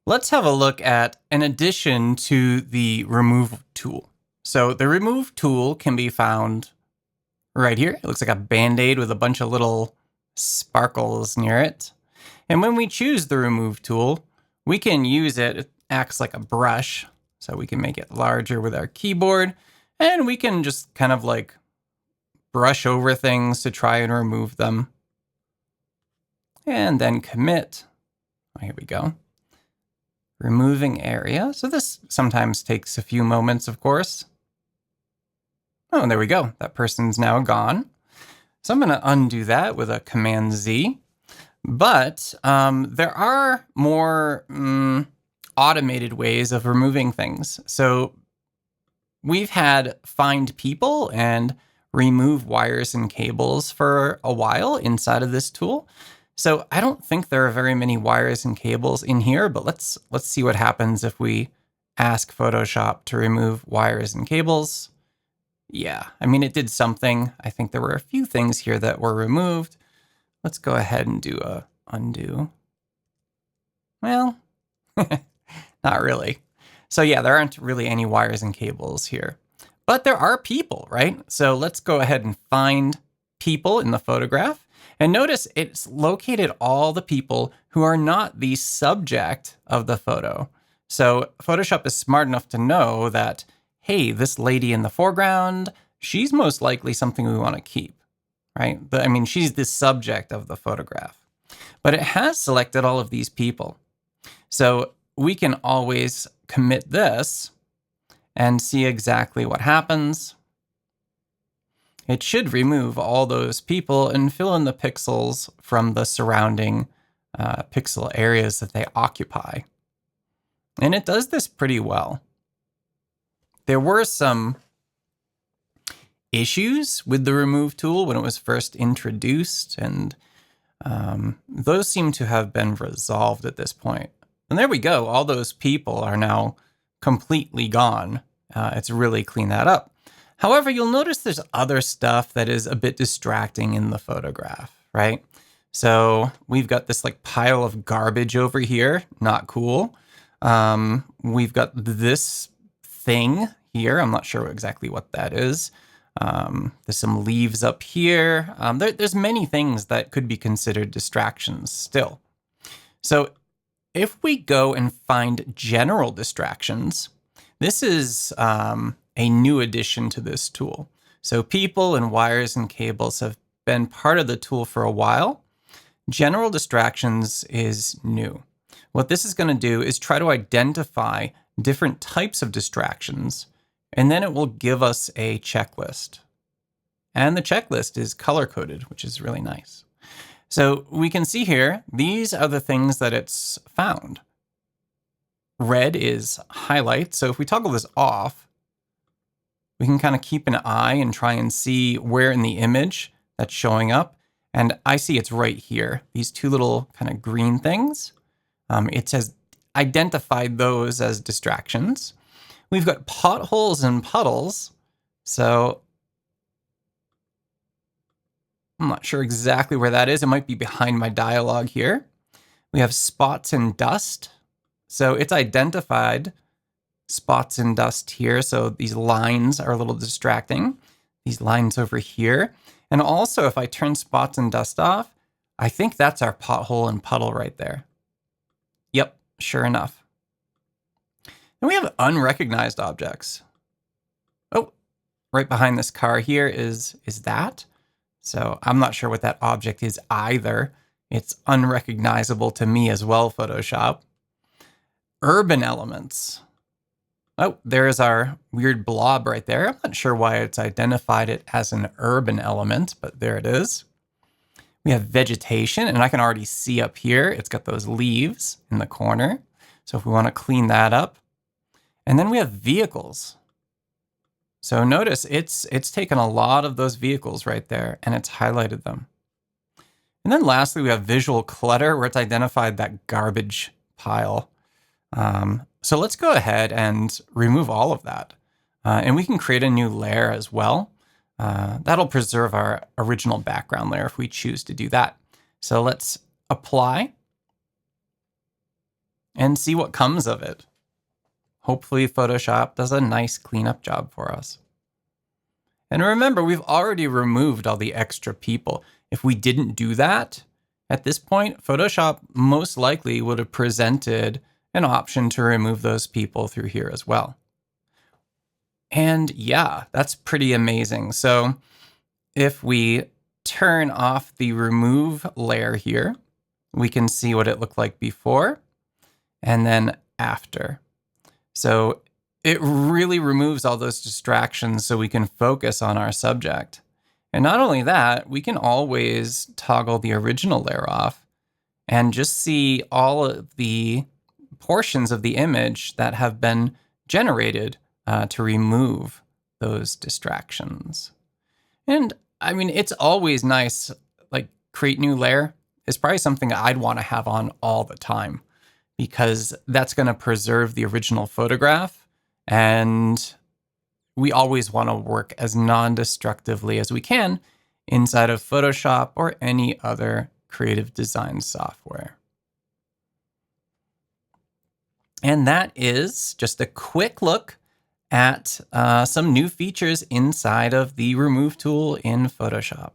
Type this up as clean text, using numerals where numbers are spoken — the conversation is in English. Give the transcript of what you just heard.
Let's have a look at an addition to the remove tool. So the remove tool can be found right here. It looks like a band-aid with a bunch of little sparkles near it. And when we choose the remove tool, we can use it. It acts like a brush. So we can make it larger with our keyboard, and we can just kind of like brush over things to try and remove them. And then commit. Oh, here we go. Removing area. So this sometimes takes a few moments, of course. Oh, and there we go. That person's now gone. So I'm going to undo that with a Command Z. But there are more automated ways of removing things. So we've had find people and remove wires and cables for a while inside of this tool. So I don't think there are very many wires and cables in here, but let's see what happens if we ask Photoshop to remove wires and cables. Yeah, I mean, it did something. I think there were a few things here that were removed. Let's go ahead and do a undo. Well, not really. So yeah, there aren't really any wires and cables here, but there are people, right? So let's go ahead and find people in the photograph. And notice it's located all the people who are not the subject of the photo. So Photoshop is smart enough to know that, hey, this lady in the foreground, she's most likely something we want to keep, right? But I mean, she's the subject of the photograph. But it has selected all of these people. So we can always commit this and see exactly what happens. It should remove all those people and fill in the pixels from the surrounding pixel areas that they occupy. And it does this pretty well. There were some issues with the remove tool when it was first introduced, and those seem to have been resolved at this point. And there we go. All those people are now completely gone. It's really cleaned that up. However, you'll notice there's other stuff that is a bit distracting in the photograph, right? So we've got this like pile of garbage over here. Not cool. We've got this thing here. I'm not sure exactly what that is. There's some leaves up here. There's many things that could be considered distractions still. So if we go and find general distractions, this is a new addition to this tool. So people and wires and cables have been part of the tool for a while. General distractions is new. What this is going to do is try to identify different types of distractions, and then it will give us a checklist. And the checklist is color-coded, which is really nice. So we can see here, these are the things that it's found. Red is highlight. So if we toggle this off, we can kind of keep an eye and try and see where in the image that's showing up. And I see it's right here. These two little kind of green things. It says identified those as distractions. We've got potholes and puddles. So I'm not sure exactly where that is. It might be behind my dialogue here. We have spots and dust. So it's identified spots and dust here. So these lines are a little distracting. These lines over here. And also, if I turn spots and dust off, I think that's our pothole and puddle right there. Yep, sure enough. And we have unrecognized objects. Oh, right behind this car here is that. So I'm not sure what that object is either. It's unrecognizable to me as well, Photoshop. Urban elements. Oh, there's our weird blob right there. I'm not sure why it's identified it as an urban element, but there it is. We have vegetation, and I can already see up here, it's got those leaves in the corner. So if we want to clean that up. And then we have vehicles. So notice it's taken a lot of those vehicles right there, and it's highlighted them. And then lastly, we have visual clutter, where it's identified that garbage pile. So let's go ahead and remove all of that. And we can create a new layer as well. That'll preserve our original background layer if we choose to do that. So let's apply. and see what comes of it. Hopefully Photoshop does a nice cleanup job for us. And remember, we've already removed all the extra people. If we didn't do that, at this point, Photoshop most likely would have presented an option to remove those people through here as well. And yeah, that's pretty amazing. So if we turn off the remove layer here, we can see what it looked like before and then after. So it really removes all those distractions so we can focus on our subject. And not only that, we can always toggle the original layer off and just see all of the portions of the image that have been generated to remove those distractions. And I mean, it's always nice, like create new layer is probably something I'd want to have on all the time, because that's going to preserve the original photograph. And we always want to work as non-destructively as we can inside of Photoshop or any other creative design software. And that is just a quick look at some new features inside of the Remove tool in Photoshop.